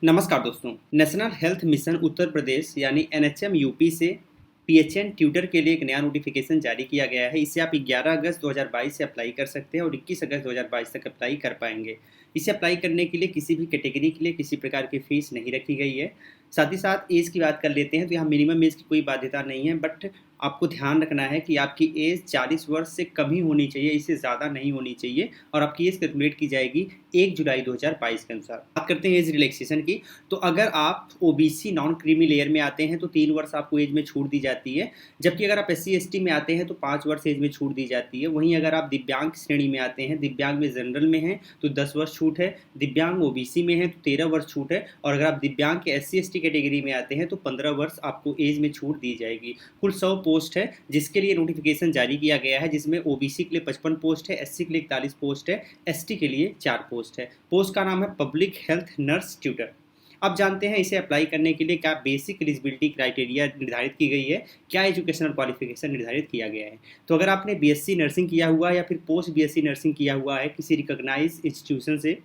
नमस्कार दोस्तों। National health mission Uttar Pradesh यानी एनएचएम यूपी से पीएचएन ट्यूटर के लिए एक नया नोटिफिकेशन जारी किया गया है। इसे आप 11 अगस्त 2022 से अप्लाई कर सकते हैं और 21 अगस्त 2022 तक अप्लाई कर पाएंगे। इसे अप्लाई करने के लिए किसी भी कैटेगरी के लिए किसी प्रकार की फ़ीस नहीं रखी गई है। साथ ही साथ एज की बात कर लेते हैं तो यहाँ मिनिमम एज की कोई बाध्यता नहीं है, बट आपको ध्यान रखना है कि आपकी एज 40 वर्ष से कम ही होनी चाहिए, इससे ज़्यादा नहीं होनी चाहिए और आपकी एज कैलकुलेट की जाएगी 1 जुलाई 2022 के अनुसार। बात करते हैं एज रिलैक्सेशन की, तो अगर आप ओबीसी नॉन क्रीमी लेयर में आते हैं तो 3 वर्ष आपको एज में छूट दी जाती है, जबकि अगर आप एससी एसटी में आते हैं तो 5 वर्ष एज में छूट दी जाती है। वहीं अगर आप दिव्यांग श्रेणी में आते हैं, दिव्यांग में जनरल में हैं तो 10 वर्ष छूट है, दिव्यांग ओबीसी में है तो 13 वर्ष छूट है और अगर आप दिव्यांग के एससी एसटी कैटेगरी में आते हैं तो 15 वर्ष आपको एज में छूट दी जाएगी। कुल 100 पोस्ट है जिसके लिए नोटिफिकेशन जारी किया गया है, जिसमें ओबीसी के लिए 55 पोस्ट है, एससी के लिए 41 पोस्ट है, एसटी के लिए 4 पोस्ट है। पोस्ट का नाम है पब्लिक हेल्थ नर्स ट्यूटर। अब जानते हैं इसे अप्लाई करने के लिए क्या बेसिक एलिजिबिलिटी क्राइटेरिया निर्धारित की गई है, क्या एजुकेशनल क्वालिफिकेशन निर्धारित किया गया है। तो अगर आपने बीएससी नर्सिंग किया हुआ है या फिर पोस्ट बीएससी नर्सिंग किया हुआ है किसी रिकॉग्नाइज्ड इंस्टीट्यूशन से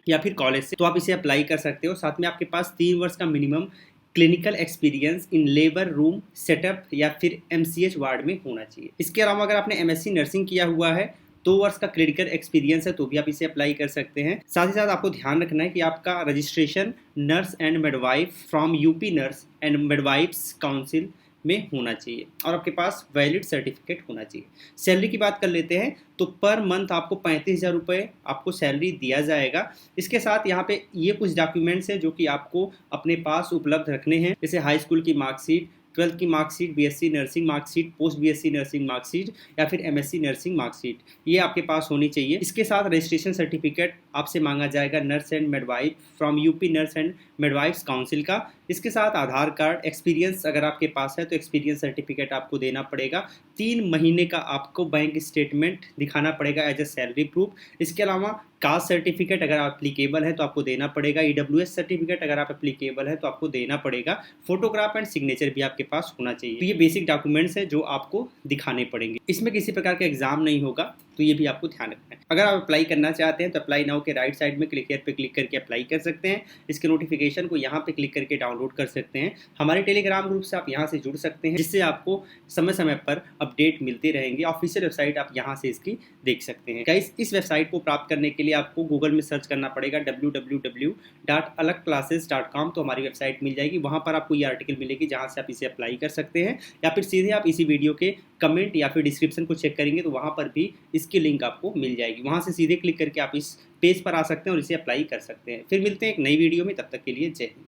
या फिर कॉलेज से, तो आप इसे अप्लाई कर सकते हो। साथ में आपके पास 3 वर्ष का minimum clinical experience in labour room setup या फिर एमसीएच वार्ड में होना चाहिए। इसके अलावा अगर आपने एमएससी नर्सिंग किया हुआ है 2 वर्ष का क्लिनिकल एक्सपीरियंस है तो भी आप इसे अप्लाई कर सकते हैं। साथ ही साथ आपको ध्यान रखना है कि आपका registration nurse and midwife from UP nurse and midwives council में होना चाहिए और आपके पास वैलिड सर्टिफिकेट होना चाहिए। सैलरी की बात कर लेते हैं तो पर मंथ आपको 35,000 रुपये आपको सैलरी दिया जाएगा। इसके साथ यहाँ पे ये कुछ डॉक्यूमेंट्स हैं जो कि आपको अपने पास उपलब्ध रखने हैं, जैसे हाई स्कूल की मार्कशीट, 12th की marksheet, BSc nursing marksheet, post BSc nursing marksheet या फिर एमएससी नर्सिंग मार्कशीट, ये आपके पास होनी चाहिए। इसके साथ रजिस्ट्रेशन सर्टिफिकेट आपसे मांगा जाएगा nurse and midwife from UP nurse and midwives council का। इसके साथ आधार कार्ड, एक्सपीरियंस अगर आपके पास है तो एक्सपीरियंस सर्टिफिकेट आपको देना पड़ेगा। 3 महीने का आपको बैंक स्टेटमेंट दिखाना पड़ेगा एज ए सैलरी प्रूफ। इसके अलावा कास्ट सर्टिफिकेट अगर आप एप्लीकेबल है तो आपको देना पड़ेगा। ईडब्ल्यूएस सर्टिफिकेट अगर आप एप्लीकेबल है तो आपको देना पड़ेगा। फोटोग्राफ एंड सिग्नेचर भी आपके पास होना चाहिए। तो ये बेसिक डॉक्यूमेंट्स है जो आपको दिखाने पड़ेंगे। इसमें किसी प्रकार का एग्जाम नहीं होगा, तो ये भी आपको ध्यान रखना है। अगर आप अप्लाई करना चाहते हैं तो अप्लाई नाउ के राइट साइड में क्लिक हियर पे क्लिक करके अप्लाई कर सकते हैं। इसके नोटिफिकेशन को यहाँ पे क्लिक करके डाउनलोड कर सकते हैं। हमारे टेलीग्राम ग्रुप से आप यहाँ से जुड़ सकते हैं, जिससे आपको समय समय पर अपडेट मिलते रहेंगे। ऑफिशियल वेबसाइट आप यहाँ से इसकी देख सकते हैं। गाइस, इस वेबसाइट को प्राप्त करने के लिए आपको गूगल में सर्च करना पड़ेगा www.alagclasses.com, तो हमारी वेबसाइट मिल जाएगी। वहाँ पर आपको ये आर्टिकल मिलेगी जहाँ से आप इसे अप्लाई कर सकते हैं, या फिर सीधे आप इसी वीडियो के कमेंट या फिर डिस्क्रिप्शन को चेक करेंगे तो वहाँ पर भी इसकी लिंक आपको मिल जाएगी। वहाँ से सीधे क्लिक करके आप इस पेज पर आ सकते हैं और इसे अप्लाई कर सकते हैं। फिर मिलते हैं एक नई वीडियो में, तब तक के लिए जय हिंद।